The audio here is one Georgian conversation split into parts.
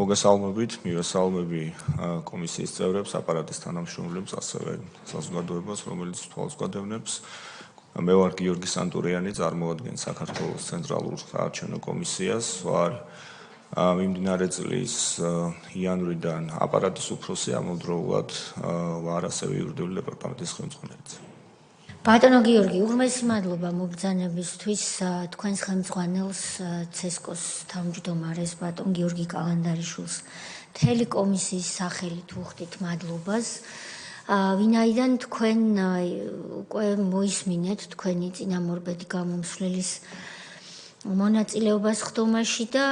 მოგესალმებით, მივესალმები კომისიის წევრებს, აპარატის თანამშრომლებს, ასევე საზოგადოებას, რომელიც თვალს გვადევნებს. მე ვარ გიორგი სანტურიანი, წარმოადგენ საქართველოს ცენტრალურ საარჩევნო კომისიას, ვარ მიმდინარე წლის იანვრიდან აპარატის უფროსი, ამავდროულად ვარ ასევე იურიდიული დეპარტამენტის ხელმძღვანელი. ბატონო გიორგი, უღმესი მადლობა მოგბრძანებისთვის თქვენს ხელმძღვანელს ცესკოს თავმჯდომარეს ბატონ გიორგი კალანდარიშვილს მთელი კომისიის სახელით ვუხდით მადლობას. ვინაიდან თქვენ უკვე მოისმინეთ თქვენი წინამორბედი გამომსვლელის მონაწილეობას ხდომაში და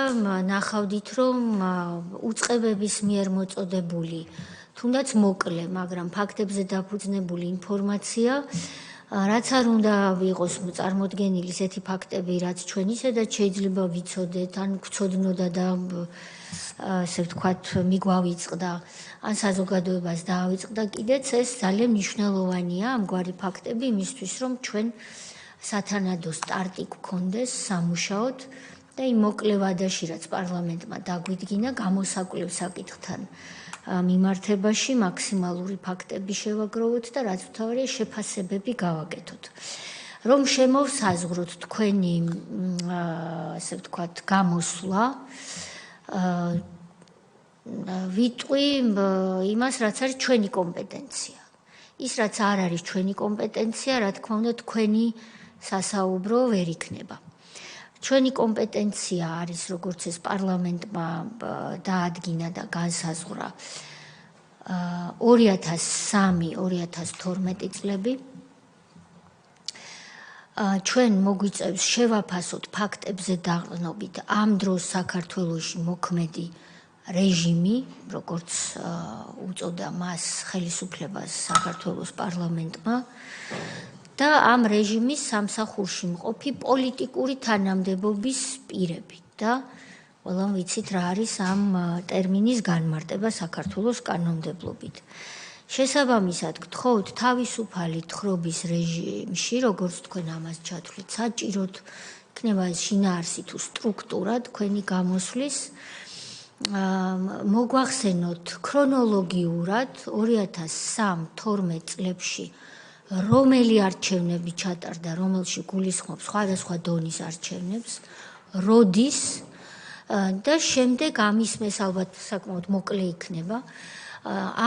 ნახავდით, რომ უწყებების მიერ მოწოდებული, თუნდაც მოკლე, მაგრამ ფაქტებზე დაფუძნებული ინფორმაცია, რაც არ უნდა იყოს წარმოდგენილი ისეთი ფაქტები, რაც ჩვენ ისედაც შეიძლება ვიცოდეთ, ან გვცოდნოდა და ასე ვთქვათ, მიგვავიწყდა, ან საზოგადოებას დაავიწყდა კიდეც, ეს ძალიან მნიშვნელოვანია ამგვარი ფაქტები იმისთვის, რომ ჩვენ სათანადო სტარტი გვქონდეს სამუშაოდ და იმ მოკლე ვადაში, რაც პარლამენტმა დაგვიდგინა, გამოსაკვლევ საკითხთან მიმართებაში მაქსიმალური ფაქტები შევაგროვოთ და რაც მთავარია შეფასებები გავაკეთოთ. რომ შემოვსაზღვროთ თქვენი ასე ვთქვათ გამოსვლა, ვიტყვი იმას, რაც არის ჩვენი კომპეტენცია. ის რაც არ არის ჩვენი კომპეტენცია, რა თქმა უნდა, თქვენი სასაუბრო ვერ იქნება. ჩვენი კომპეტენცია არის, როგორც ეს პარლამენტმა დაადგინა და განსაზღვრა 2003-2012 წლები. ჩვენ მოგვიწევს შევაფასოთ ფაქტებზე დაყრდნობით ამ დროს საქართველოში მოქმედი რეჟიმი, როგორც უწოდა მას ხელისუფლებას საქართველოს პარლამენტმა და ამ რეჟიმის სამსახურში მყოფი პოლიტიკური თანამდებობის პირები და ყველამ ვიცით რა არის ამ ტერმინის განმარტება საქართველოს კანონმდებლობით. შესაბამისად გთხოვთ თავისუფალი თხრობის რეჟიმში, როგორც თქვენ ამას ჩათვლით, საჭიროდ იქნება ეს შინაარსი თუ სტრუქტურა თქვენი გამოსვლის, მოგვახსენოთ ქრონოლოგიურად 2003-12 წლებში რომელი არჩევნები ჩატარდა, რომელში გულისხმობს სხვადასხვა დონის არჩევნებს, როდის და შემდეგ ამისმეს ალბათ საკმაოდ მოკლე იქნება.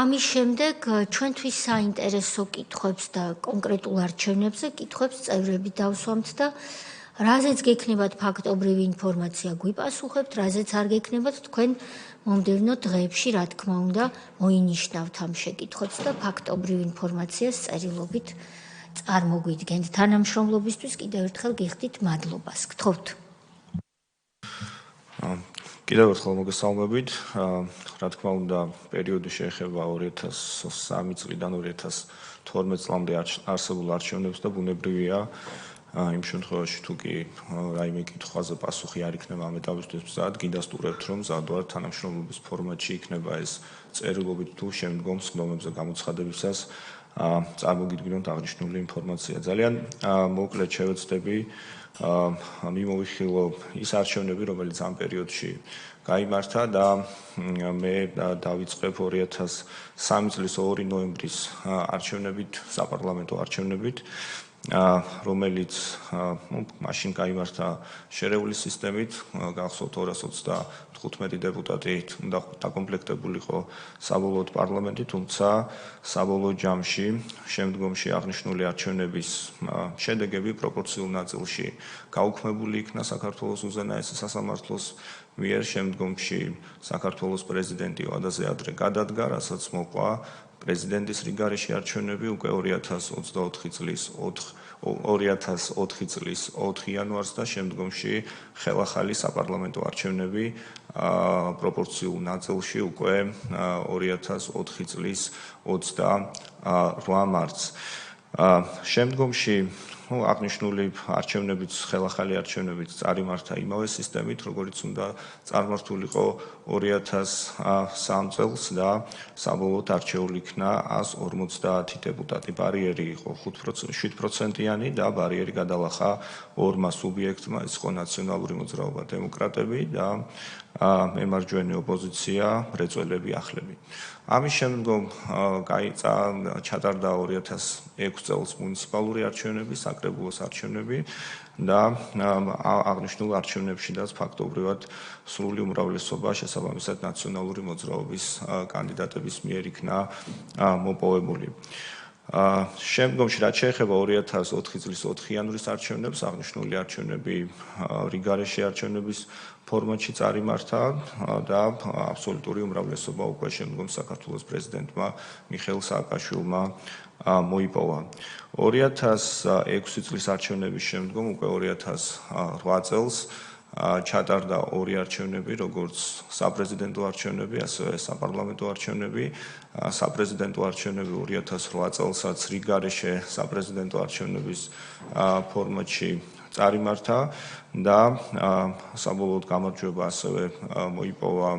ამის შემდეგ ჩვენთვის საინტერესო კითხვებს და კონკრეტულ არჩევნებზე კითხვებს წევრები დავსვამთ და რაზეც გექნებათ ფაქტობრივი ინფორმაცია გვიპასუხებთ, რაზეც არ გექნებათ თქვენ მომდევნო დღეებში, რა თქმა უნდა, მოინიშნავთ ამ შეკითხვებს და ფაქტობრივ ინფორმაციას წერილობით წარმოგვიდგენთ. თანამშრომლობისთვის კიდევ ერთხელ გიხდით მადლობას. გთხოვთ. კიდევ ერთხელ მოგესალმებით. რა თქმა უნდა, პერიოდი შეეხება 2003 წლიდან 2012 წლამდე არსებულ არჩევნებს და ბუნებრივია იმ შემთხვევაში თუ კი რაიმე კითხვაზე პასუხი არ იქნება ამ ეტაპისთვის მზად, გიდასტურებთ, რომ მზად ვართ თანამშრომლობის ფორმატში იქნება ეს წერილობით თუ შემდგომ სხდომებზე გამოცხადებისას წარმოგიდგინოთ აღნიშნული ინფორმაცია. ძალიან მოკლედ შევეცდები მიმოვიხილო ის არჩევნები, რომელიც ამ პერიოდში გაიმართა და მე დავიწყებ 2003 წლის 2 ნოემბრის არჩევნებით, საპარლამენტო არჩევნებით, რომელიც მაშინ გაიმართა შერეული სისტემით, გახსოვთ 225 დეპუტატი უნდა დაკომპლექტებულიყო საბოლოოდ პარლამენტი, თუმცა საბოლოო ჯამში შემდგომში აღნიშნული არჩევნების შედეგები პროპორციულ ნაწილში გაუქმებული იქნა საქართველოს უზენაესი სასამართლოს მიერ, შემდგომში საქართველოს პრეზიდენტი ვადაზე ადრე გადადგა, რასაც მოყვა პრეზიდენტის რიგარეში არჩევნები უკვე 2004 წლის 4 იანვარს და შემდგომში ხელახალი საპარლამენტო არჩევნები პროპორციულ ნაწილში უკვე 2004 წლის 28 მარტს. შემდგომში აღნიშნული არჩევნებიც, ხელახალი არჩევნებიც წარიმართა იმავე სისტემით, როგორც უნდა წარმართულიყო 2003 წელს და საბოლოოდ არჩეული იქნა 150 დეპუტატი. ბარიერი იყო 7%-იანი და ბარიერი გადალახა ორმა სუბიექტმა, ეს იყო ნაციონალური მოძრაობა დემოკრატები და მემარჯვენე ოპოზიცია, მრეწველები, ახლები. ამის შემდგომ ჩატარდა 2006 წელს მუნიციპალური არჩევნები, საკრებულოს არჩევნები და აღნიშნულ არჩევნებშიდაც ფაქტობრივად სრული უმრავლესობა შესაბამისად ნაციონალური მოძრაობის კანდიდატების მიერ იქნა მოპოვებული. შემდგომში რაც შეეხება 2004 წლის 4 იანვრის არჩევნებს, აღნიშნული არჩევნები რიგარეში არჩევნების ფორმატში წარიმართა და აბსოლუტური უმრავლესობა უკვე შემდგომ საქართველოს პრეზიდენტმა მიხეილ სააკაშვილმა მოიპოვა. 2006 წლის არჩევნების შემდგომ უკვე 2008 წელს ჩატარდა ორი არჩევნები, როგორც საპრეზიდენტო არჩევნები, ასევე საპარლამენტო არჩევნები. საპრეზიდენტო არჩევნები 2008 წელსაც რიგარეში საპრეზიდენტო არჩევნების ფორმატში წარიმართა და საბოლოოდ გამარჯვება ასევე მოიპოვა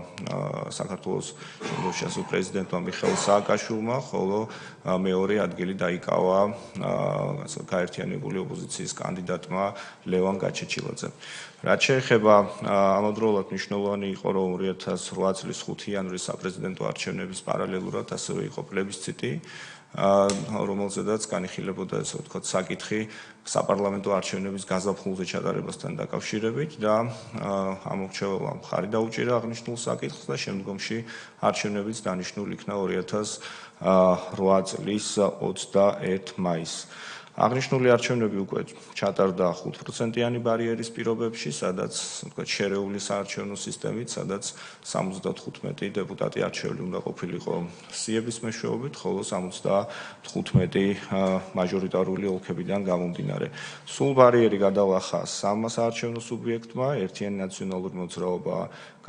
საქართველოს შემდგომში პრეზიდენტმა მიხეილ სააკაშვილმა, ხოლო მეორე ადგილი დაიკავა გაერთიანებული ოპოზიციის კანდიდატმა ლევან გაჩეჩილაძემ. რაც შეეხება ამავდროულად მნიშვნელოვანი იყო, რომ 2008 წლის 5 იანვრის საპრეზიდენტო არჩევნების პარალელურად ასევე იყო პლებისციტი, რომელზედაც განიხილებოდა ესე ვთქვათ საკითხი საპარლამენტო არჩევნების გაზაფხულზე ჩატარებასთან დაკავშირებით და ამორჩეველმა მხარი დაუჭირა აღნიშნულ საკითხს და შემდგომში არჩევნებიც დანიშნულ იქნა 2008 წლის 21 მაისს. აღნიშნული არჩევნები უკვე ჩატარდა 5%-იანი ბარიერის პირობებში, სადაც ვთქვათ შერეული საარჩევნო სისტემით, სადაც 75 დეპუტატი არჩეული უნდა ყოფილიყო სიების მეშვეობით, ხოლო 75 მაჟორიტარული ოლქებიდან გამომდინარე. სულ ბარიერი გადალახა სამმა საარჩევნო სუბიექტმა, ერთიანი ნაციონალური მოძრაობა,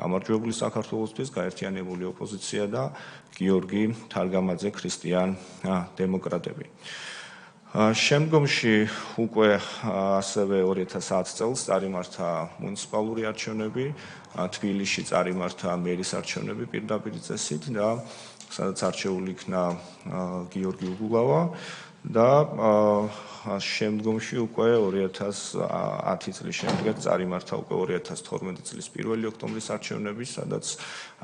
გამარჯვებული საქართველოსთვის, გაერთიანებული ოპოზიცია და გიორგი თარგამაძე ქრისტიან დემოკრატები. შემდგომში უკვე ასევე 2010 წელს წარიმართა მუნიციპალური არჩევნები, თბილისში წარიმართა მერის არჩევნები პირდაპირ წესით და სადაც არჩეული იქნა გიორგი უგულავა და შემდგომში უკვე 2010 წლის შემდეგ წარიმართა უკვე 2012 წლის 1 ოქტომბრის არჩევნები, სადაც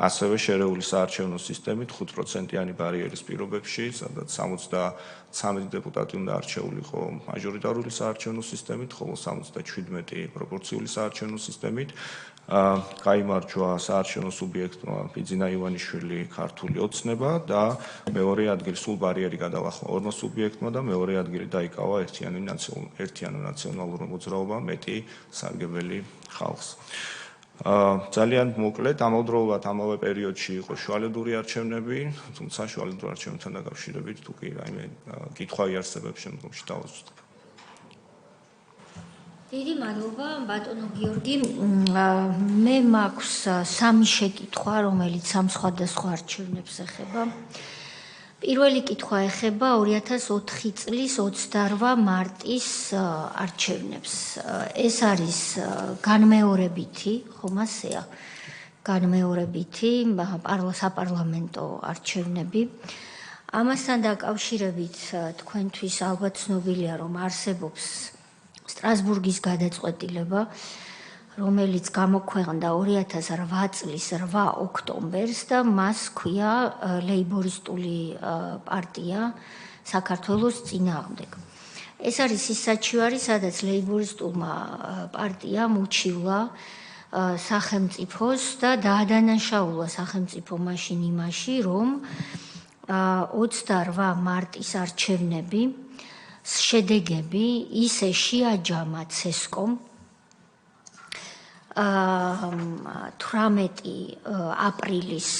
ასევე შერეული საარჩევნო სისტემით 5%-იანი ბარიერის პირობებში, სადაც 73 დეპუტატი უნდა არჩეულიყო მაჟორიტარული საარჩევნო სისტემით, ხოლო 77 პროპორციული საარჩევნო სისტემით. გაიმარჯვა საარჩევნო სუბიექტმა ბიძინა ივანიშვილი ქართული ოცნება და მეორე ადგილი სულ ბარიერი გადალახა ორმა სუბიექტმა და მეორე ადგილი დაიკავა ერთიანი ნაციონალურ მოძრაობამ მეტი სარგებელი ხალხს. ძალიან მოკლედ ამავდროულად ამავე პერიოდში იყო შუალედური არჩევნები, თუმცა შუალედურ არჩევნებთან დაკავშირებით თუ კი რაიმე კითხვა იარსებებს შემდგომში დავასრულებ. დიდი მადლობა ბატონო გიორგი. მე მაქვს სამი შეკითხვა, რომელიც ამ სხვადასხვა არჩევნებს ეხება. პირველი კითხვა ეხება 2004 წლის 28 მარტის არჩევნებს. ეს არის განმეორებითი, ხომ ასეა? განმეორებითი საპარლამენტო არჩევნები. ამასთან დაკავშირებით თქვენთვის ალბათ ცნობილია, რომ არსებობს სტრასბურგის გადაწყვეტილება, რომელიც გამოქვეყნდა 2008 წლის 8 ოქტომბერს და მას ჰქვია ლეიბორისტული პარტია საქართველოს წინააღმდეგ. ეს არის ის საჩივარი, სადაც ლეიბორისტულმა პარტიამ უჩივლა სახელმწიფოს და დაადანაშაულა სახელმწიფო მაშინ იმაში, რომ 28 მარტის არჩევნები შედეგები ისე შეაჯამა ცესკომ 18 აპრილის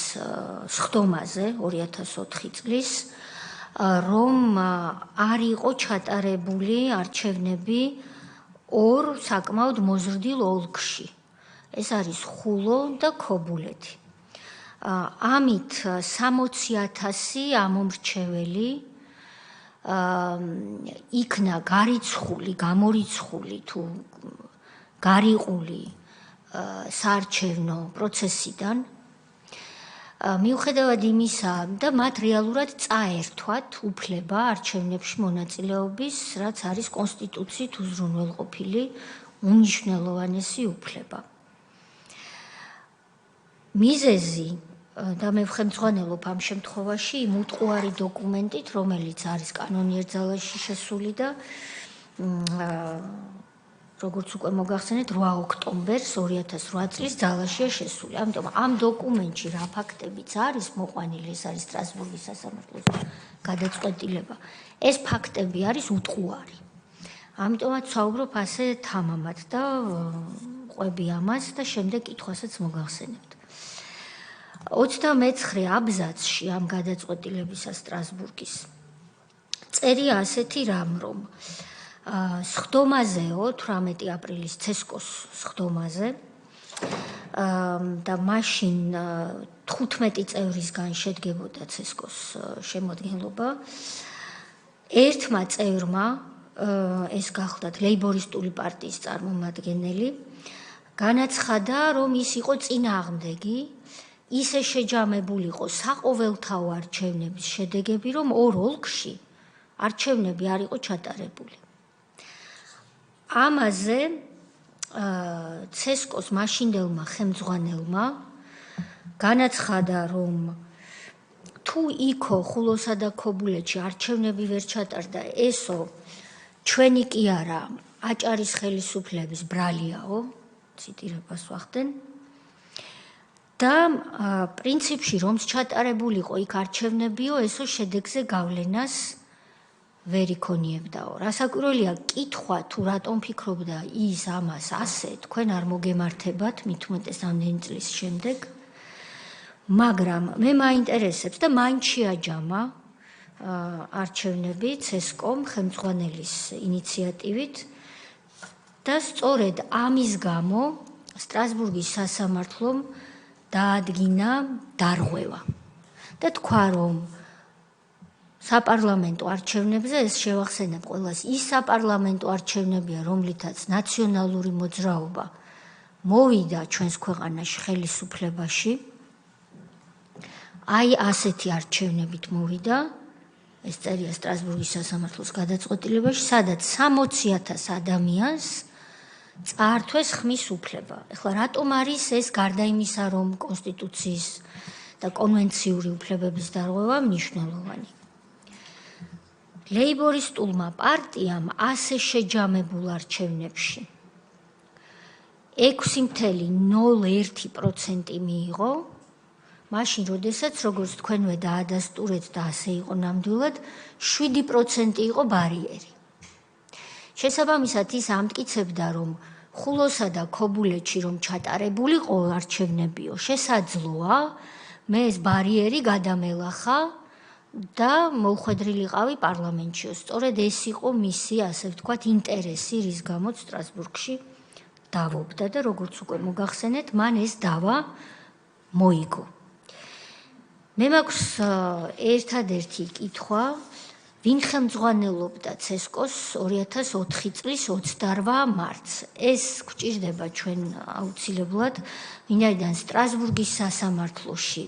სხდომაზე 2004 წლის, რომ არ იყო ჩატარებული არჩევნები ორ საკმაოდ მოზრდილ ოლქში. ეს არის ხულო და ქობულეთი. ამით 60,000 ამომრჩეველი იქნა გარიცხული, გამორიცხული თუ გარიყული საარჩევნო პროცესიდან. მიუხედავად იმისა და მათ რეალურად წაერთვათ უფლება არჩევნებში მონაწილეობის, რაც არის კონსტიტუციით უზრუნველყოფილი უმნიშვნელოვანესი უფლება. მიზეზი და მე ვხემძღვანელობ ამ შემთხვევაში იმ უტყუარი დოკუმენტით, რომელიც არის კანონიერ ძალაში შესული და როგორც უკვე მოგახსენეთ 8 ოქტომბერს 2008 წლის ძალაშია შესული. ამიტომ ამ დოკუმენტში რა ფაქტებიც არის მოყვანილი, ეს არის სტრასბურგის სასამართლოს გადაწყვეტილება. ეს ფაქტები არის უტყუარი. ამიტომაც საუბრობ ასე თამამად და ყვები ამას და შემდეგ კითხვასაც მოგახსენებთ. 29 აბზაცში ამ გადაწყვეტილებისა სტრასბურგის წერია ასეთი რამ, რომ სხდომაზეო 18 აპრილის ცესკოს სხდომაზე და მაშინ 15 წევრისგან შედგებოდა ცესკოს შემოადგენლობა. ერთმა წევრმა ეს გახლდათ ლეიბორისტული პარტიის წარმომადგენელი განაცხადა, რომ ის იყო წინააღმდეგი, ისე შეჯამებულიყო საყოველთაო არჩევნების შედეგები, რომ ორ ოლქში არჩევნები არ იყო ჩატარებული. ამაზე ცესკოს მაშინდელმა ხელმძღვანელმა განაცხადა, რომ თუ იქო ხულოსა და ქობულეთში არჩევნები ვერ ჩატარდა, ესო ჩვენი კი არა, აჭარის ხელისუფლების ბრალიაო, ციტირებას ვახდენ. და პრინციპში რომც ჩატარებულიყო იქ არჩევნებიო, ესო შედეგზე გავლენას ვერ იქონიებდაო. რასაკვირველია, კითხვა თუ რატომ ფიქრობდა ის ამას ასე, თქვენ არ მოგემართებათ მით უმეტეს ამდენი წლის შემდეგ, მაგრამ მე მაინტერესებს და მაინც შეაჯამა არჩევნები ცესკომ ხელმძღვანელის ინიციატივით და სწორედ ამის გამო სტრასბურგის სასამართლომ დაადგინა დარღვევა და თქვა, რომ საპარლამენტო არჩევნებზე ეს შევახსენებ ყველას, ის საპარლამენტო არჩევნებია, რომლითაც ნაციონალური მოძრაობა მოვიდა ჩვენს ქვეყანაში ხელისუფლებაში. აი ასეთი არჩევნებით მოვიდა, ეს წერია სტრასბურგის სასამართლოს გადაწყვეტილებაში, სადაც 60,000 ადამიანს წაართვეს ხმის უფლება. ეხლა რატომ არის ეს გარდა იმისა, რომ კონსტიტუციის და კონვენციური უფლებების დარღვევა მნიშვნელოვანი? ლეიბორისტულმა პარტიამ ასე შეჯამებულ არჩევნებში 6.01% მიიღო, მაშინ, როდესაც, როგორც თქვენვე დაადასტურეთ და ასე იყო ნამდვილად, 7% იყო ბარიერი. შესაბამისად, ის ამტკიცებდა, რომ ხულოსა და ქობულეთში რომ ჩატარებულიყო არჩევნებიო, შესაძლოა, მე ეს ბარიერი გადამელახა და მოვხვედრილიყავი პარლამენტშიო. სწორედ ეს იყო მისი, ასე ვთქვათ, ინტერესი, რის გამოც სტრასბურგში დავობდა და როგორც უკვე მოგახსენეთ, მან ეს დავა მოიგო. მე მაქვს ერთადერთი კითხვა, ვინ ხელმძღვანელობდა ცესკოს 2004 წლის 28 მარტს. ეს გვჭირდება ჩვენ აუცილებლად, ვინაიდან სტრასბურგის სასამართლოში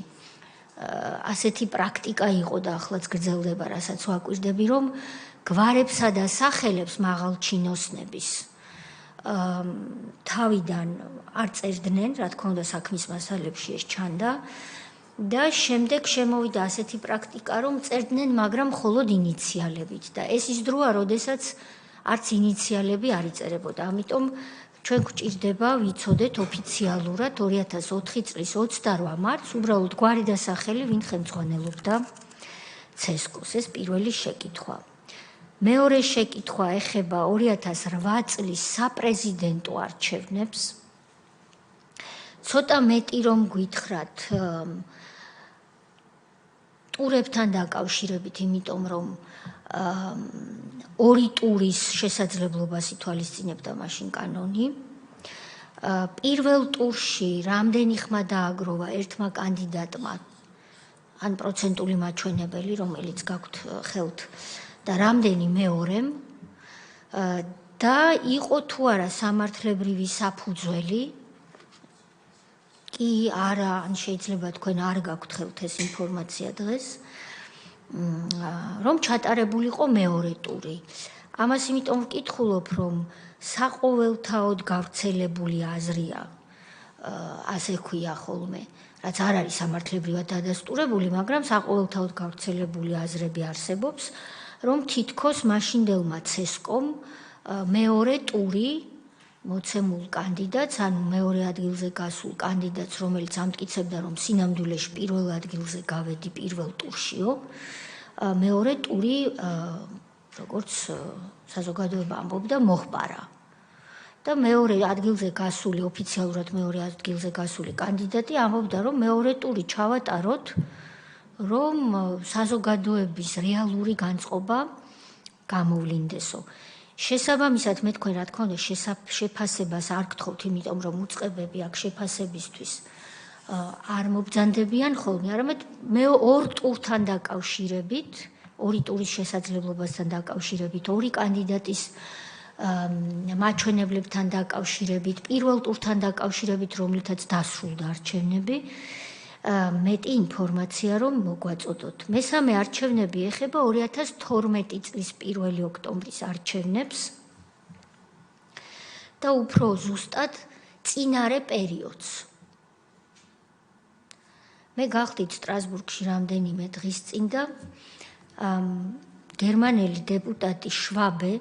ასეთი პრაქტიკა იყო და ახლაც გრძელდება, რასაც ვაკვირდები, რომ გვარებსა და სახელებს მაღალჩინოსნების თავიდან არ წერდნენ, რა თქმა უნდა, საქმის მასალებში ეს ჩანდა და შემდეგ შემოვიდა ასეთი პრაქტიკა, რომ წერდნენ, მაგრამ მხოლოდ ინიციალებით და ეს ის დროა, როდესაც არც ინიციალები არ იწერებოდა. ამიტომ ჩვენ გვჭირდება ვიცოდეთ ოფიციალურად 2004 წლის 28 მარტს უბრალოდ გვარი და სახელი, ვინ ხელმძღვანელობდა ცესკოს. ეს პირველი შეკითხვა. მეორე შეკითხვა ეხება 2008 წლის საპრეზიდენტო არჩევნებს. ცოტა მეტი რომ გითხრათ ტურებთან დაკავშირებით, იმიტომ რომ ორი ტურის შესაძლებლობას ითვალისწინებდა მაშინ კანონი. პირველ ტურში რამდენი ხმა დააგროვა ერთმა კანდიდატმა, ან პროცენტული მაჩვენებელი, რომელიც გაქვთ ხელთ და რამდენი მეორემ და იყო თუ არა სამართლებრივი საფუძველი, კი არა, ან შეიძლება თქვენ არ გაქვთ ხელთ ეს ინფორმაცია დღეს, რომ ჩატარებულიყო მეორე ტური. ამას იმიტომ ვკითხულობ, რომ საყოველთაოდ გავრცელებული აზრია, ასე ქვია ხოლმე, რაც არ არის სამართლებრივად დადასტურებული, მაგრამ საყოველთაოდ გავრცელებული აზრები არსებობს, რომ თითქოს მაშინდელმა ცესკომ მეორე ტური მოცემულ კანდიდატს, ანუ მეორე ადგილზე გასულ კანდიდატს, რომელიც ამტკიცებდა, რომ სინამდვილეში პირველ ადგილზე გავედი პირველ ტურშიო, მეორე ტური, როგორც საზოგადოება ამბობდა, მოჰპარა. და მეორე ადგილზე გასული, ოფიციალურად მეორე ადგილზე გასული კანდიდატი ამბობდა, რომ მეორე ტური ჩავატაროთ, რომ საზოგადოების რეალური განწყობა გამოვლინდესო. შესაბამისად, მე თქვენ რა თქმა უნდა შეფასებას არ გთხოვთ, იმიტომ რომ უწყებები აქ შეფასებისთვის არ მობრძანდებიან ხოლმე, არამედ მე ორ ტურთან დაკავშირებით, ორი ტურის შესაძლებლობასთან დაკავშირებით, ორი კანდიდატის მაჩვენებლებთან დაკავშირებით, პირველ ტურთან დაკავშირებით, რომლითაც დასრულდა არჩევნები, მეტი ინფორმაცია რომ მოგვაწოდოთ. მესამე არჩევნები ეხება 2012 წლის 1 ოქტომბრის არჩევნებს და უფრო ზუსტად წინარე პერიოდს. მე გავხდით სტრასბურგში რამდენიმე დღის წინ და გერმანელი დეპუტატი შვაბე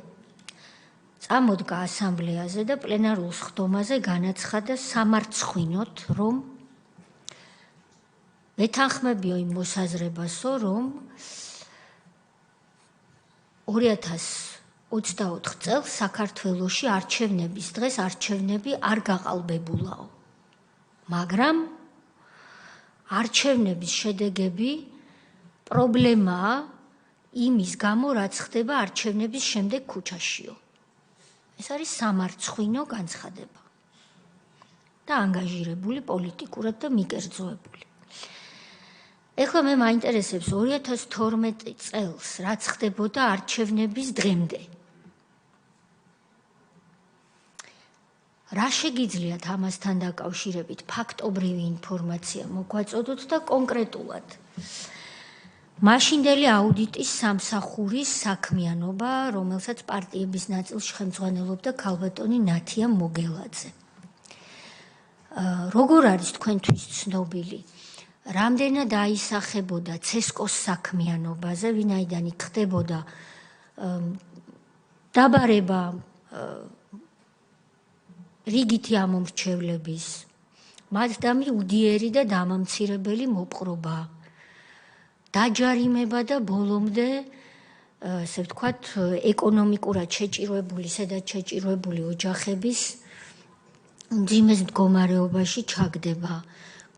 წამოდგა ასამბლეაზე და პლენარულ სხდომაზე განაცხადა სამარცხვინოდ, რომ ვეთანხმებიო იმ მოსაზრებასო, რომ 2024 წელს საქართველოში არჩევნების დღეს არჩევნები არ გაყალბებულაო. მაგრამ არჩევნების შედეგები პრობლემაა იმის გამო, რაც ხდება არჩევნების შემდეგ ქუჩაშიო. ეს არის სამარცხვინო განცხადება და ანგაჟირებული პოლიტიკურად და მიკერძოებული. ეხლა მე მაინტერესებს 2012 წელს რაც ხდებოდა არჩევნების დღემდე. რა შეგიძლიათ ამასთან დაკავშირებით ფაქტობრივი ინფორმაცია მოგვაწოდოთ და კონკრეტულად მაშინდელი აუდიტის სამსახურის საქმიანობა, რომელსაც პარტიების ნაწილში ხელმძღვანელობდა ქალბატონი ნათია მოგელაძე. როგორ არის თქვენთვის ცნობილი, რამდენად აისახებოდა ცესკოს საქმიანობაზე, ვინაიდან იქ ხდებოდა დაბარება რიგითი ამომრჩევლების, მათ დამიუდიერი და დამამცირებელი მოპყრობა, დაჯარიმება და ბოლომდე, ასე ვთქვათ, ეკონომიკურად შეჭირვებული, სადაც შეჭირვებული ოჯახების მძიმე მდგომარეობაში ჩაგდება,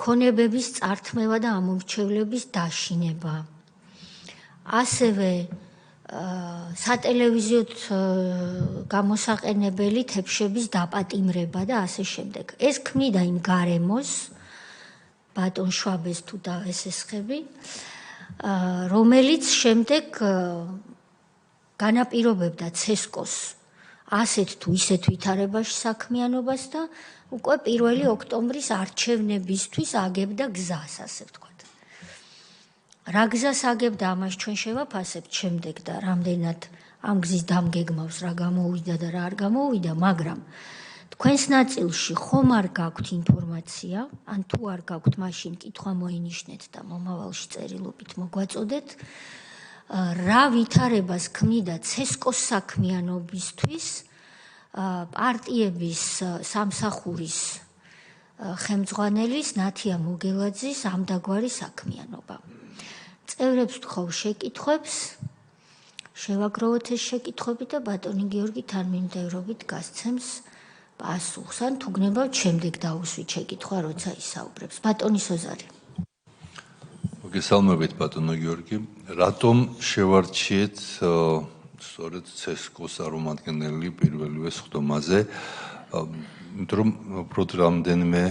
ქონებების წართმევა და ამომრჩევლების დაშინება. ასევე სატელევიზიო გამოსაყენებელი თებშების დაპატიმრება და ასე შემდეგ. ეს ქმნიდა იმ გარემოს, ბატონ შვაბეს თუ დაესესხები, რომელიც შემდეგ განაპირობებდა ცესკოს ასეთ თუ ისეთ ვითარებაში საქმიანობას და უკვე 1 ოქტომბრის არჩევნებისთვის აგებდა გზას, ასე ვთქვათ. რა გზას აგებდა, ამას ჩვენ შევაფასებთ შემდეგ და რამდენად ამ გზის დამგეგმავს რა გამოუვიდა და რა არ გამოუვიდა, მაგრამ თქვენს ნაწილში ხომ არ გაქვთ ინფორმაცია, ან თუ არ გაქვთ, მაშინ კითხვა მოინიშნეთ და მომავალში წერილობით მოგვაწოდეთ, რა ვითარებას ქმნიდა ცესკოს საქმიანობისთვის პარტიების სამსახურის ხელმძღვანელის ნათია მოგელაძის ამდაგვარი საქმიანობა. წევრებს ვთხოვ შეკითხვებს, შევაგროვოთ ეს შეკითხვები და ბატონი გიორგი თანმიმდევრობით გასცემს პასუხს, ან თუ გნებავთ შემდეგ დაუსვით შეკითხვა, როცა ისაუბრებს. ბატონი სოზარი. მოგესალმებით ბატონო გიორგი. რატომ შევარჩიეთ სწორედ ცესკოს წარმომადგენელი პირველივე სხდომაზე? იმიტომ რომ უბრალოდ რამდენიმე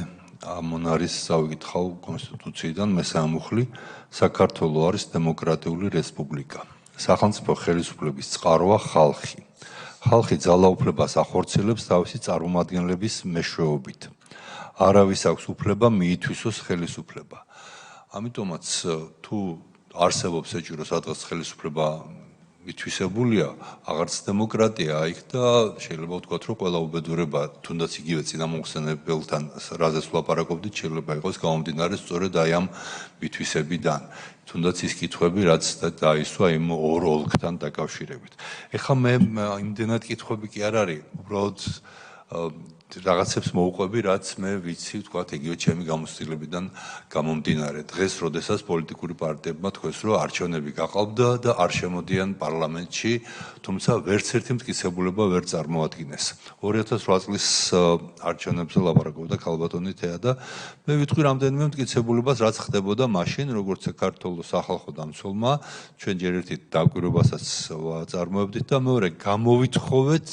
ამონ არის წავიკითხავ კონსტიტუციიდან მესამე მუხლი, საქართველო არის დემოკრატიული რესპუბლიკა. სახელმწიფო ხელისუფლების წყაროა ხალხი. ხალხი ძალაუფლებას ახორციელებს თავისი წარმომადგენლების მეშვეობით. არავის აქვს უფლება მიითვისოს ხელისუფლება. ამიტომაც თუ არსებობს ეჭვი, რომ სადღაც ხელისუფლება მithვისებულია აღარც დემოკრატია იქ და შეიძლება ვთქვათ რომ ყველა უბედურება თუნდაც იგივე წინამოხსენებელთან რაზეც ვლაპარაკობდით შეიძლება იყოს გამომდინარე სწორედ აი ამ მithვისებიდან თუნდაც ის კითხვები რაც დაისვა იმ ორ ოლქთან დაკავშირებით ეხლა მე იმდენად კითხვები კი არ არის უბრალოდ რაღაცებს მოვყვები, რაც მე ვიცი, ვთქვათ, იგივე ჩემი გამოცდილებიდან გამომდინარე. დღეს, როდესაც პოლიტიკური პარტიებმა თქვეს, რომ არჩევნები გაყალბდა და არ შემოდიან პარლამენტში, თუმცა ვერც ერთი მტკიცებულება ვერ წარმოადგინეს. 2008 წლის არჩევნებზე ლაპარაკობდა ქალბატონი თეა და მე ვიტყვი რამდენიმე მტკიცებულებას, რაც ხდებოდა მაშინ, როგორც საქართველოს სახალხო დამცველმა, ჩვენ ჯერ ერთი დაკვირვებასაც წარმოებდით და მეორე გამოვითხოვეთ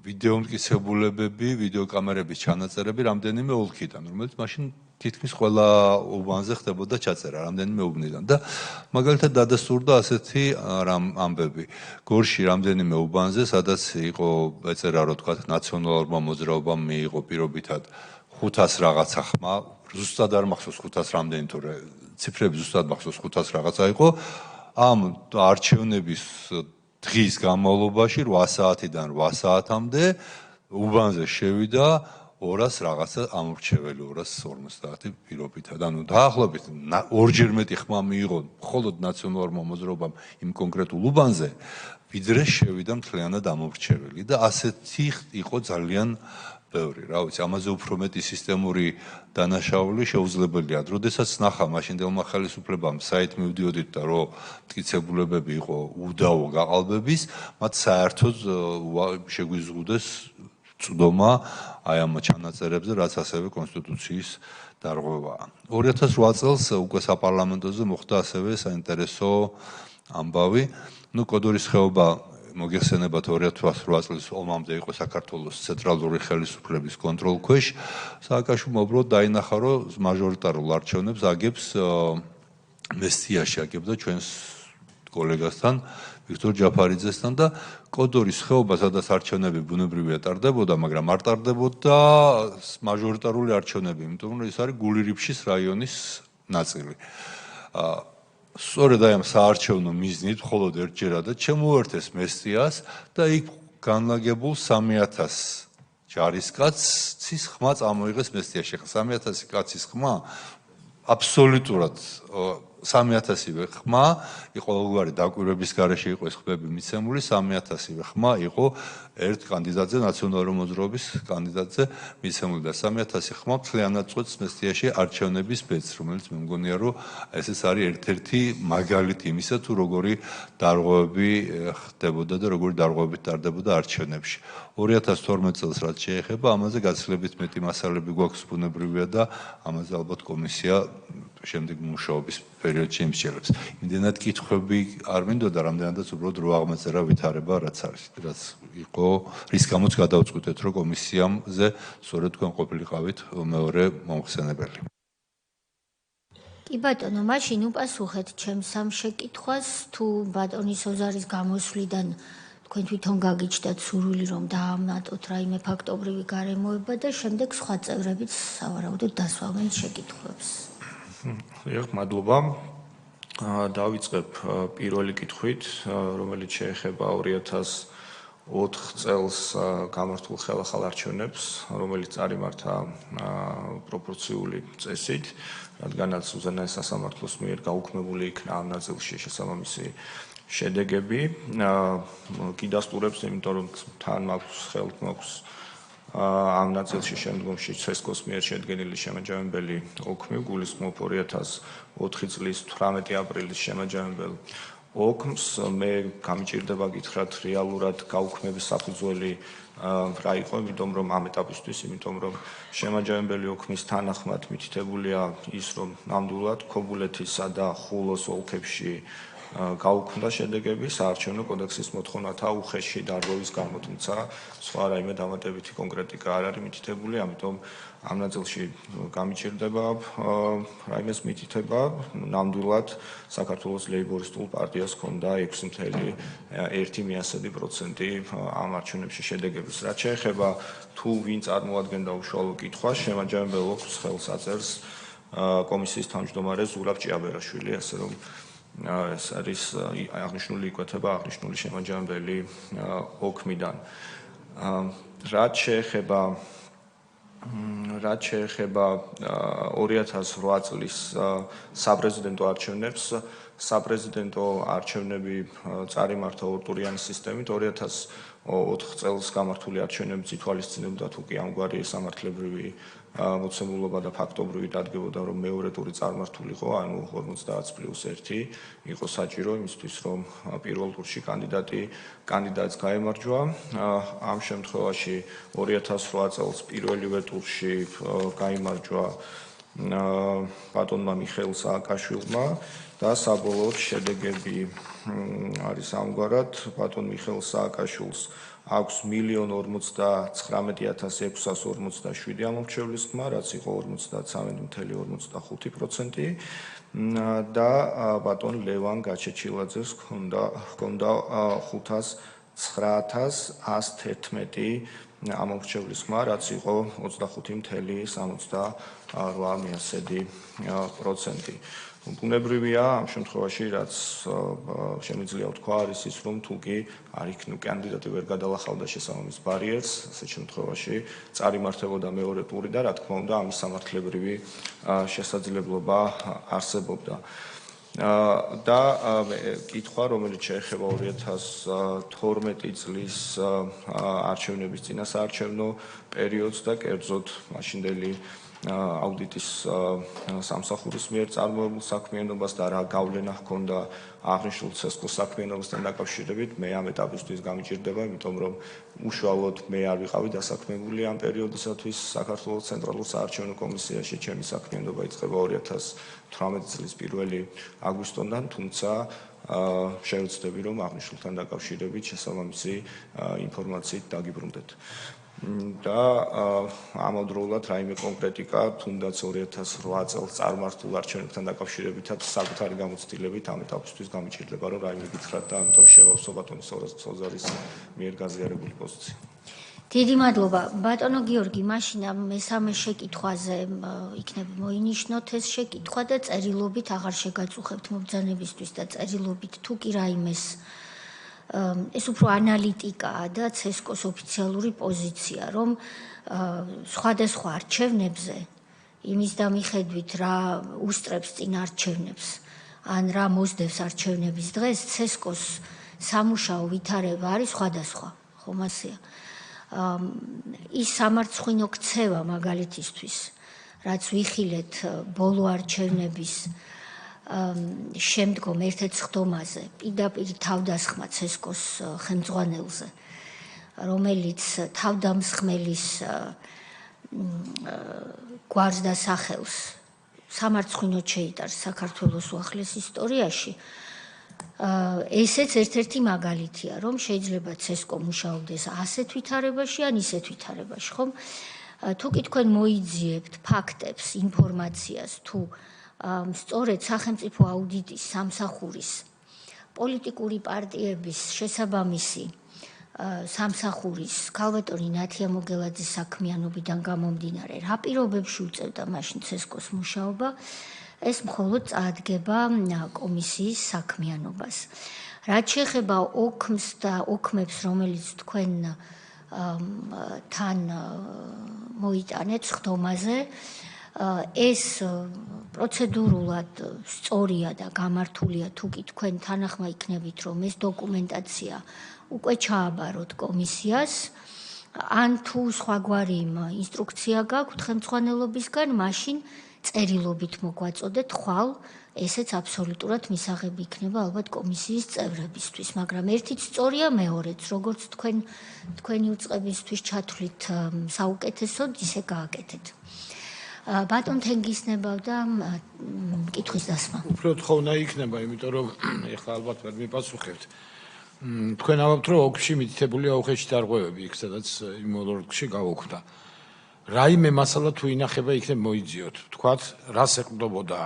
ვიდეო მტკიცებულებები, ვიდეოკამერების ჩანაწერები რამდენიმე ოლქიდან, რომელიც მაშინ თითქმის ყველა უბანზე ხდებოდა ჩაწერა რამდენიმე უბნიდან და მაგალითად დადასტურდა ასეთი ამბები. გორში რამდენიმე უბანზე, სადაც იყო ეწერა რომ თქვა ნაციონალურმა მოძრაობამ მიიღო პირობითად 500 რაღაცა ხმა, ზუსტად არ მახსოვს 500 რამდენი, თორე ციფრები ზუსტად მახსოვს 500 რაღაცა იყო. ამ არჩევნების დღის განმავლობაში 8 საათიდან 8 საათამდე უბანზე შევიდა 200 რაღაცა ამორჩეველი 250 პირობითად. ანუ დაახლოებით ორჯერ მეტი ხმა მიიღო მხოლოდ ნაციონალურმა მოძრაობამ იმ კონკრეტულ უბანზე, ვიდრე შევიდა მთლიანად ამორჩეველი და ასეთი იყო ძალიან ბევრი, რა ვიცი, ამაზე უფრო მეტი სისტემური დანაშაული შეუძლებელია. როდესაც ნახა მაშინდელმა ხელისუფლებამ საით მივდიოდით და რომ მტკიცებულებები იყო უდავო გაყალბების, მათ საერთოდ შეგვიზღუდეს წვდომა აი ამ ჩანაწერებზე, რაც ასევე კონსტიტუციის დარღვევაა. 2008 წელს უკვე საპარლამენტოზე მოხდა ასევე საინტერესო ამბავი, კოდორის ხეობა მოგეხსენებათ 2008 წლის ომამდე იყო საქართველოს ცენტრალური ხელისუფლების კონტროლ ქვეშ. სააკაშვილმა უბრალოდ დაინახა, რომ მაჟორიტარულ არჩევნებს აგებს მესტიაში აგებდა ჩვენს კოლეგასთან, ვიქტორ ჯაფარიძესთან და კოდორის ხეობა, სადაც არჩევნები ბუნებრივია ტარდებოდა, მაგრამ არ ტარდებოდა მაჟორიტარული არჩევნები, იმიტომ რომ ეს არის გულირიფშის რაიონის ნაწილი. სწორედ აი ამ საარჩევნო მიზნით მხოლოდ ერთჯერადად შემოერთეს მესტიას და იქ განლაგებულ 3000 ჯარისკაცის ხმა წამოიღეს მესტიაში. 3000 კაცის ხმა აბსოლუტურად 3000-ივე ხმა იყო ყოველგვარი დაკვირვების გარეშე იყო ეს ხმები მიცემული, 3000-ივე ხმა იყო ერთ კანდიდატზე, ნაციონალური მოძრაობის კანდიდატზე მიცემული და 3000 ხმა მთლიანად წყვეტს მესტიაში არჩევნების ბედს, რომელიც მე მგონია, რომ ეს არის ერთ-ერთი მაგალითი იმისა, თუ როგორი დარღვევები ხდებოდა და როგორი დარღვევებით ტარდებოდა არჩევნებში. 2012 წელს რაც შეეხება, ამაზე გაცილებით მეტი მასალები გვაქვს ბუნებრივია და ამაზე ალბათ კომისია შემდეგ მუშაობის პერიოდში იმსჯელებს. იმდენად კითხვები არ მინდოდა, რამდენადაც უბრალოდ რო აღმეწერა ვითარება, რაც არის, რაც იყო, რის გამოც გადავწყვიტეთ, რომ კომისიამზე სწორედ თქვენ ყოფილიყავით მეორე მომხსენებელი. კი ბატონო, მაშინ უპასუხეთ ჩემს ამ შეკითხვას, თუ ბატონის ოზარის გამოსვლიდან თქვენ თვითონ გაგიჩნდათ სურვილი, რომ დაამატოთ რაიმე ფაქტობრივი გარემოება და შემდეგ სხვა წევრებიც სავარაუდოდ დასვამენ შეკითხვებს. მადლობა. დავიწყებ პირველი კითხვით, რომელიც შეეხება 2004 წელს გამართულ ხელახალ არჩევნებს, რომელიც წარიმართა პროპორციული წესით, რადგანაც უზენაეს სასამართლოს მიერ გაუქმებული იქნა ამ ნაწილში შესაბამისი შედეგები. კი დასტურებს, იმიტომ რომ თან მაქვს ამ ნაწილში შემდგომში ცესკოს მიერ შედგენილი შემაჯამებელი ოქმი გულისხმობ 2004 წლის 18 აპრილის შემაჯამებელ ოქმს. მე გამიჭირდება გითხრათ რეალურად გაუქმების საფუძველი რა იყო, იმიტომ რომ ამ ეტაპისთვის, იმიტომ რომ შემაჯამებელი ოქმის თანახმად მითითებულია ის, რომ ნამდვილად ქობულეთისა და ხულოს ოლქებში გაუქმდა შედეგები საარჩევნო კოდექსის მოთხოვნათა უხეში დარღვევის გამო, თუმცა სხვა რაიმე დამატებითი კონკრეტიკა არ არის მითითებული, ამიტომ ამ ნაწილში გამიჭირდება რაიმეს მითითება, ნამდვილად საქართველოს ლეიბორისტულ პარტიას ჰქონდა 6.1% ამ არჩევნებში შედეგების. რაც შეეხება თუ ვინ წარმოადგენდა უშუალო კითხვას, შემაჯამებელ ოქმს ხელს აწერს კომისიის თავმჯდომარე ზურაბ ჭიაბერაშვილი, ასე რომ ეს არის აღნიშნული იკვეთება აღნიშნული შემაჯამებელი ოქმიდან. რაც შეეხება 2008 წლის საპრეზიდენტო არჩევნებს, საპრეზიდენტო არჩევნები წარიმართა ორტურიანი სისტემით 2004 წელს გამართული არჩევნებიც ითვალისწინებდა თუ კი ამგვარი სამართლებრივი მოცემულობა და ფაქტობრივი დადგებოდა რომ მეორე ტური წარმართულიყო, ანუ 50+1 იყო საჭირო იმისთვის რომ პირველ ტურში კანდიდატს გაემარჯვა. ამ შემთხვევაში 2008 წელს პირველივე ტურში გაიმარჯვა ბატონმა მიხეილ სააკაშვილმა და საბოლოოდ შედეგები არის ამგვარად. ბატონ მიხეილ სააკაშვილს აქვს 1,49,647 ამომრჩევლის ხმა, რაც იყო 53.45% და ბატონ ლევან გაჩეჩილაძეს ჰქონდა 509,111 ამომრჩევლის ხმა, რაც იყო 25.78%. ბუნებრივია ამ შემთხვევაში რაც შემიძლია ვთქვა არის ის რომ თუ კი არ იქნებ კანდიდატი ვერ გადალახავდა შესაბამის ბარიერს, ასეთ შემთხვევაში წარიმართებოდა მეორე ტური და რა თქმა უნდა ამის სამართლებრივი შესაძლებლობა არსებობდა. და კითხვა რომელიც შეეხება 2012 წლის არჩევნების წინასაარჩევნო პერიოდს და კერძოდ მაშინდელი აუდიტის სამსახურის მიერ წარმოებულ საქმიანობას და რა გავლენა ჰქონდა აღნიშნულ ცესკოს საქმიანობასთან დაკავშირებით, მე ამ ეტაპისთვის გამიჭირდება, იმიტომ რომ უშუალოდ მე არ ვიყავი დასაქმებული ამ პერიოდისათვის საქართველოს ცენტრალურ საარჩევნო კომისიაში, ჩემი საქმიანობა იწყება 2018 წლის 1 აგვისტოდან, თუმცა შევეცდები რომ აღნიშნულთან დაკავშირებით შესაბამისი ინფორმაციით დაგიბრუნდეთ. და ამავდროულად რაიმე კონკრეტიკა თუნდაც 2008 წელს წარმართულ არჩევნებთან დაკავშირებითაც საკუთარი გამოცდილებით ამ ეტაპისთვის გამიჭირდება რომ რაიმე გითხრათ და ამიტომ შევავსო ბატონი სოზარის მიერ გაზიარებული პოზიცია. დიდი მადლობა. ბატონო გიორგი, მაშინ ამ მესამე შეკითხვაზე იქნება მოინიშნოთ ეს შეკითხვა და წერილობით აღარ შეგაწუხებთ მობრძანებისთვის და წერილობით თუ კი რაიმეს ეს უფრო ანალიტიკაა და ცესკოს ოფიციალური პოზიცია, რომ სხვადასხვა არჩევნებზე იმის დამიხედვით რა უსწრებს წინ არჩევნებს, ან რა მოსდევს არჩევნების დღეს, ცესკოს სამუშაო ვითარება არის სხვადასხვა, ხომ ასეა. ის სამარცხვინო ქცევა მაგალითისთვის, რაც ვიხილეთ ბოლო არჩევნების შემდგომ ერთ-ერთ სხდომაზე, პირდაპირ თავდასხმა ცესკოს ხელმძღვანელზე, რომელიც თავდამსხმელის გვარს და სახელს სამარცხვინოდ შეიტარს საქართველოს უახლეს ისტორიაში, ესეც ერთ-ერთი მაგალითია, რომ შეიძლება ცესკო მუშაობდეს ასეთ ვითარებაში ან ისეთ ვითარებაში, ხომ? თუ კი თქვენ მოიძიებთ ფაქტებს, ინფორმაციას, თუ სწორედ სახელმწიფო აუდიტის სამსახურის პოლიტიკური პარტიების შესაბამისი სამსახურის ქალბატონი ნათია მოგელაძის საქმიანობიდან გამომდინარე, რა პირობებში უწევდა მაშინ ცესკოს მუშაობა, ეს მხოლოდ წაადგება კომისიის საქმიანობას. რაც შეეხება ოქმს და ოქმებს, რომელიც თქვენ თან მოიტანეთ სხდომაზე, ეს პროცედურულად სწორია და გამართულია თუ კი თქვენ თანახმა იქნებით, რომ ეს დოკუმენტაცია უკვე ჩააბაროთ კომისიას, ან თუ სხვაგვარი ინსტრუქცია გაქვთ ხელმძღვანელობისგან, მაშინ წერილობით მოგვაწოდეთ ხვალ, ესეც აბსოლუტურად მისაღები იქნება ალბათ კომისიის წევრებისთვის, მაგრამ ერთიც სწორია, მეორეც, როგორც თქვენი უწყებისთვის ჩათვლით საუკეთესოდ, ისე გააკეთეთ. ბატონ თენგისნებავდა კითხვის დასმა. უფრო თხოვნა იქნება, იმიტომ რომ ეხლა ალბათ ვერ მიპასუხებთ. თქვენ ამბობთ, რომ ოქში მითითებულია უხეში დარღვევები, იქ სადაც იმ ოლორგში გაუქმდა. რაიმე მასალა თუ ინახება იქნებ მოიძიოთ. თქვათ, რას ეყრდნობოდა,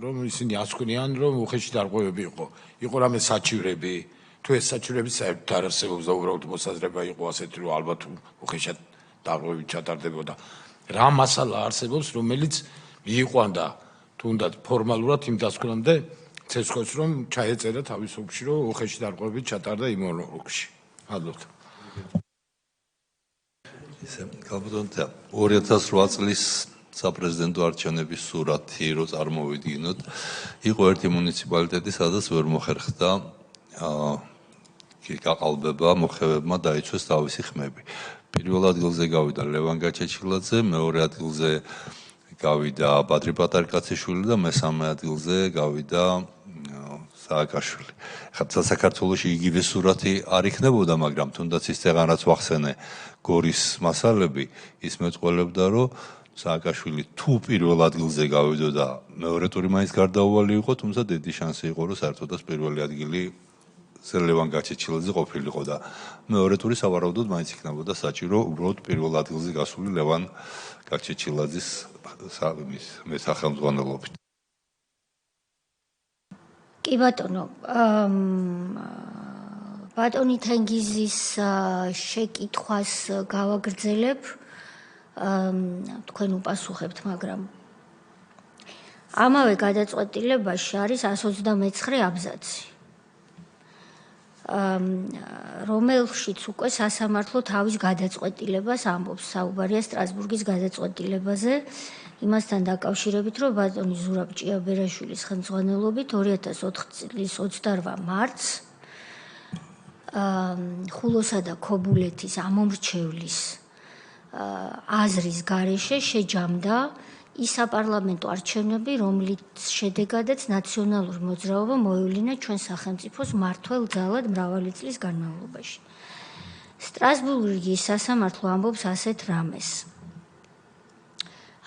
რომ ისინი ასკვნიან, რომ უხეში დარღვევები იყო. იყო რამე საჩივრები, თუ ეს საჩივრები საერთოდ არ არსებობს და უბრალოდ მოსაზრება იყო ასეთი, რომ ალბათ უხეშად დარღვევები ჩატარდებოდა. რა მასალა არსებობს, რომელიც მიიყვანდა თუნდაც ფორმალურად იმ დასკვნამდე, ცეცხლს რომ ჩაეწერა თავის ოლქში რომ უხეში დარღვევით ჩატარდა იმ ოლქში. მადლობთ. ისე კაბუტონთა 2008 წლის საპრეზიდენტო არჩევნების სურათი რო წარმოვიდგინოთ, იყო ერთი მუნიციპალიტეტი, სადაც ვერ მოხერხდა გაყალბება, მოხევებმა დაიცვეს თავისი ხმები. პირველ ადგილზე გავიდა ლევან გაჩეჩილაძე, მეორე ადგილზე გავიდა ბადრი პატარკაციშვილი და მესამე ადგილზე გავიდა სააკაშვილი. ხა საქართველოში იგივე სურათი არ იქნებოდა, მაგრამ თუნდაც ის წეღანაც ვახსენე გორის მასალები, ის მეწყველებდა, რომ სააკაშვილი თუ პირველ ადგილზე გავიდოდა, მეორე ტური მაინც გარდაუვალი იყო, თუმცა დიდი შანსი იყო, რომ საერთოდაც პირველი ადგილი ლევან გაჩეჩილაძე ყოფილიყო და მეორე ტური სავარაუდოდ მაინც იქნებოდა საჭირო, უბრალოდ პირველ ადგილზე გასული ლევან გაჩეჩილაძის სახელმძღვანელობით. კი ბატონო, ბატონი თენგიზის შეკითხვას გავაგრძელებ, თქვენ უპასუხებთ, მაგრამ ამავე გადაწყვეტილებაში არის 129 აბზაცი, რომელშიც უკვე სასამართლო თავის გადაწყვეტილებას ამბობს, საუბარია სტრასბურგის გადაწყვეტილებაზე, იმასთან დაკავშირებით, რომ ბატონი ზურაბ ჭიაბერაშვილის ხელმძღვანელობით 2004 წლის 28 მარტს ხულოსა და ქობულეთის ამომრჩევლის აზრის გარეშე შეჯამდა ის საპარლამენტო არჩევნები, რომლის შედეგადაც ნაციონალური მოძრაობა მოევლინა ჩვენ სახელმწიფოს მმართველ ძალად მრავალი წლის განმავლობაში. სტრასბურგის სასამართლო ამბობს ასეთ რამეს.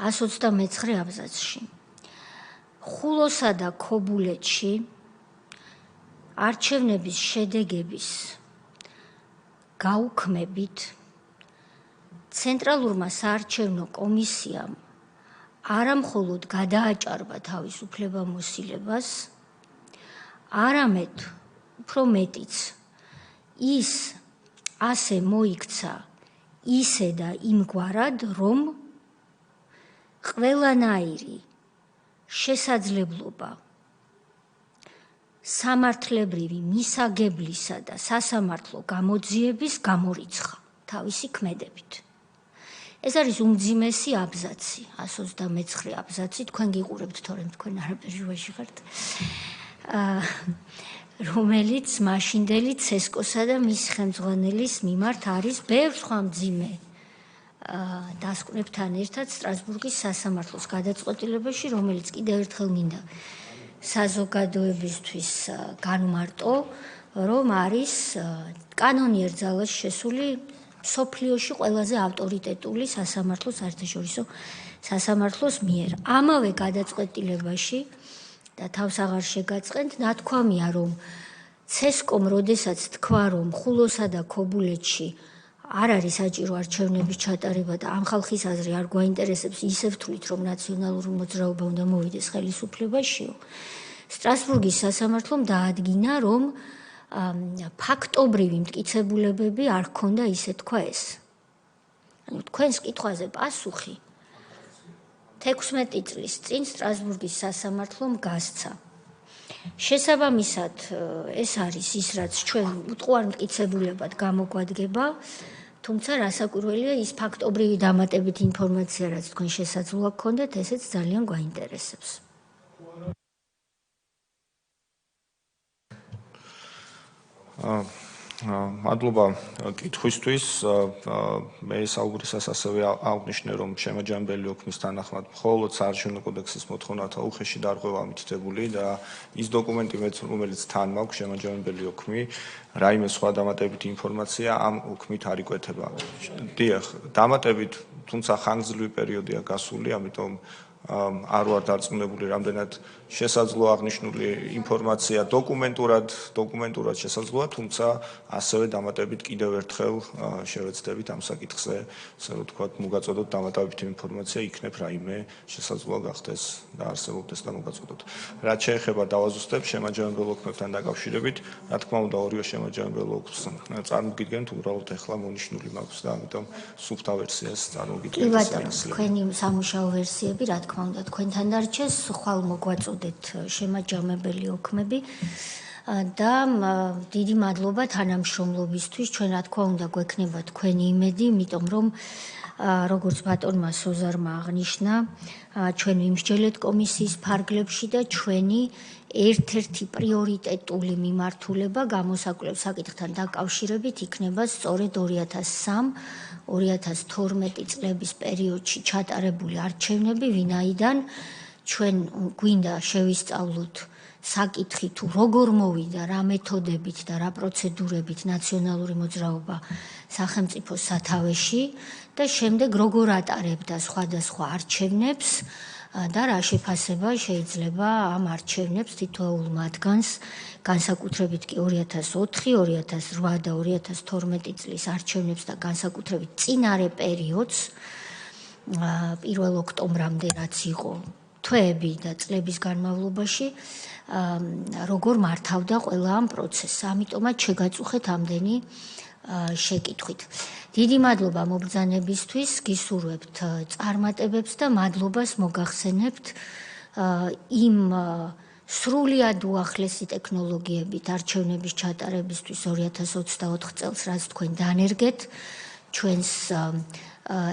129 აბზაცში. ხულოსა და ქობულეთში არჩევნების შედეგების გაუქმებით ცენტრალურმა საარჩევნო კომისიამ არამხოლოდ გადააჭარბა თავის უფლებამოსილებას, არამედ უფრო მეტიც ის ასე მოიქცა ისე და იმგვარად, რომ ყველანაირი შესაძლებლობა სამართლებრივი მისაგებლისა და სასამართლო გამოძიების გამორიცხა თავისი ქმედებით. ეს არის უმძიმესი აბზაცი, 129 აბზაცი, თქვენ გიყურებთ, თორემ თქვენ არაფერი ვაში ხართ, რომელიც მაშინდელი ცესკოსა და მის ხელმძღვანელის მიმართ არის ბევრ სხვა მძიმე დასკვნებთან ერთად სტრასბურგის სასამართლოს გადაწყვეტილებაში, რომელიც კიდევ ერთხელ მინდა საზოგადოებისთვის განმარტო, რომ არის კანონიერ ძალაში შესული სოფლიოში ყველაზე ავტორიტეტული სასამართლოს საერთაშორისო სასამართლოს მიერ. ამავე გადაწყვეტილებაში და თავს აღარ შეგაწყენთ, ნათქვამია, რომ ცესკომ როდესაც თქვა, რომ ხულოსა და ქობულეთში არ არის საჭირო არჩევნების ჩატარება და ამ ხალხის აზრი არ გვაინტერესებს, ისევ თვლით, რომ ნაციონალური მოძრაობა უნდა მოვიდეს ხელისუფლებაშიო. სტრასბურგის სასამართლომ დაადგინა, რომ ფაქტობრივი მტკიცებულებები არ ჰქონდა, ისე თქვა ეს. ანუ თქვენს კითხვაზე პასუხი 16 წლის წინ სტრასბურგის სასამართლომ გასცა. შესაბამისად, ეს არის ის, რაც ჩვენ უტყუარ მტკიცებულებად გამოგვადგება, თუმცა რასაკვირველია, ის ფაქტობრივი დამატებით ინფორმაცია, რაც თქვენ შესაძლოა გქონდეთ, ესეც ძალიან გვაინტერესებს. მადლობა კითხვისთვის. მე საუბრისას ასევე აღნიშნე, რომ შემაჯამებელი ოქმის თანახმად მხოლოდ საარჩევნო კოდექსის მოთხოვნათა უხეში დარღვევა მითითებული და ის დოკუმენტი, რომელიც თან მაქვს შემაჯამებელი ოქმი, რაიმე სხვა დამატებითი ინფორმაცია ამ ოქმით არ იკვეთება. დიახ, დამატებით, თუმცა ხანგრძლივი პერიოდია გასული, ამიტომ არ ვარ დარწმუნებული, რამდენად შესაძლოა აღნიშნული ინფორმაცია დოკუმენტურად შესაძლოა, თუმცა ასევე დამატებით კიდევ ერთხელ შევეცდებით ამ საკითხზე, ასე რომ ვთქვათ, მოგაწოდოთ დამატებითი ინფორმაცია, იქნებ რაიმე შესაძლოა გახდეს და არსებობდეს და მოგაწოდოთ. რაც შეეხება დავაზუსტებ შემაჯამებელ ოქმებთან დაკავშირებით, რა თქმა უნდა, ორივე შემაჯამებელ ოქმს წარმოგიდგენთ, უბრალოდ ეხლა მონიშნული მაქვს და ამიტომ სუფთა ვერსიას წარმოგიდგენთ. კი ბატონო, თქვენი სამუშაო ვერსიები, რა თქმა თქმა უნდა, თქვენთან დარჩეს, ხვალ მოგვაწოდეთ შემაჯამებელი ოქმები და დიდი მადლობა თანამშრომლობისთვის. ჩვენ რა თქმა უნდა გვექნება თქვენი იმედი, იმიტომ რომ როგორც ბატონმა სოზარმა აღნიშნა, ჩვენ ვიმსჯელეთ კომისიის ფარგლებში და ჩვენი ერთ-ერთი პრიორიტეტული მიმართულება გამოსაკვლევ საკითხთან დაკავშირებით იქნება სწორედ 2003-2012 წლების პერიოდში ჩატარებული არჩევნები, ვინაიდან ჩვენ გვინდა შევისწავლოთ საკითხი თუ როგორ მოვიდა, რა მეთოდებით და რა პროცედურებით ნაციონალური მოძრაობა სახელმწიფოს სათავეში და შემდეგ როგორ ატარებდა სხვადასხვა არჩევნებს და რა შეფასება შეიძლება ამ არჩევნებს თითოეულ მათგანს, განსაკუთრებით კი 2004, 2008 და 2012 წლის არჩევნებს და განსაკუთრებით წინარე პერიოდს 1 ოქტომბრამდე რაც იყო თვეები და წლების განმავლობაში როგორ მართავდა ყველა ამ პროცესს. ამიტომაც შეგაწუხეთ ამდენი შეკითხვით. დიდი მადლობა მობრძანებისთვის, გისურვებთ წარმატებებს და მადლობას მოგახსენებთ იმ სრულიად უახლესი ტექნოლოგიებით არჩევნების ჩატარებისთვის 2024 წელს, რაც თქვენ დანერგეთ, ჩვენს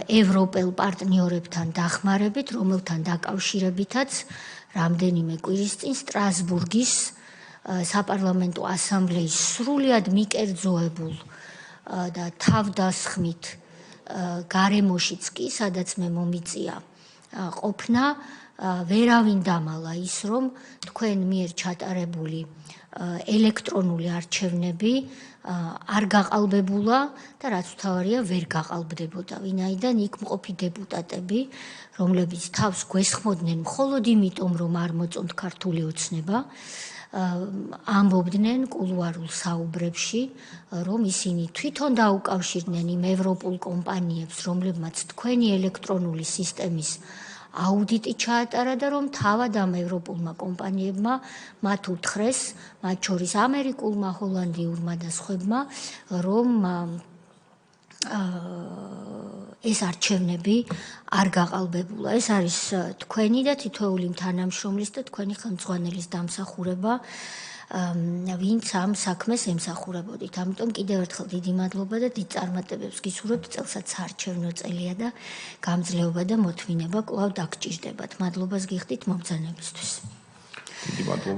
ევროპელ პარტნიორებთან დახმარებით, რომელთან დაკავშირებითაც რამდენიმე კვირის წინ სტრასბურგის საპარლამენტო ასამბლეის სრულიად მიკერძოებულ და თავდასხმით გარემოშიც კი, სადაც მე მომიწია ყოფნა, ვერავინ დამალა ის, რომ თქვენ მიერ ჩატარებული ელექტრონული არჩევნები არ გაყალბებულა და რაც მთავარია, ვერ გაყალბდებოდა, ვინაიდან იქ მყოფი დეპუტატები, რომლებიც თავს გვესხმოდნენ მხოლოდ იმიტომ, რომ არ მოწონთ ქართული ოცნება, ამბობდნენ კულუარულ საუბრებში, რომ ისინი თვითონ დაუკავშირდნენ იმ ევროპულ კომპანიებს, რომლებმაც თქვენი ელექტრონული სისტემის აუდიტი ჩაატარა და რომ თავად ამ ევროპულმა კომპანიებმა მათ უთხრეს, მათ შორის ამერიკულმა, ჰოლანდიურმა და სხვებმა, რომ ეს არჩევნები არ გაყალბებულა. ეს არის თქვენი და თითოეული თანამშრომლის და თქვენი ხელმძღვანელის დამსახურება, ვინც ამ საქმეს ემსახურებოდით. ამიტომ კიდევ ერთხელ დიდი მადლობა და დიდ წარმატებებს გისურვებთ, წელსაც საარჩევნო წელია და გამძლეობა და მოთმინება კვლავ დაგჭირდებათ. მადლობას გიხდით მობრძანებისთვის. დიდი მადლობა.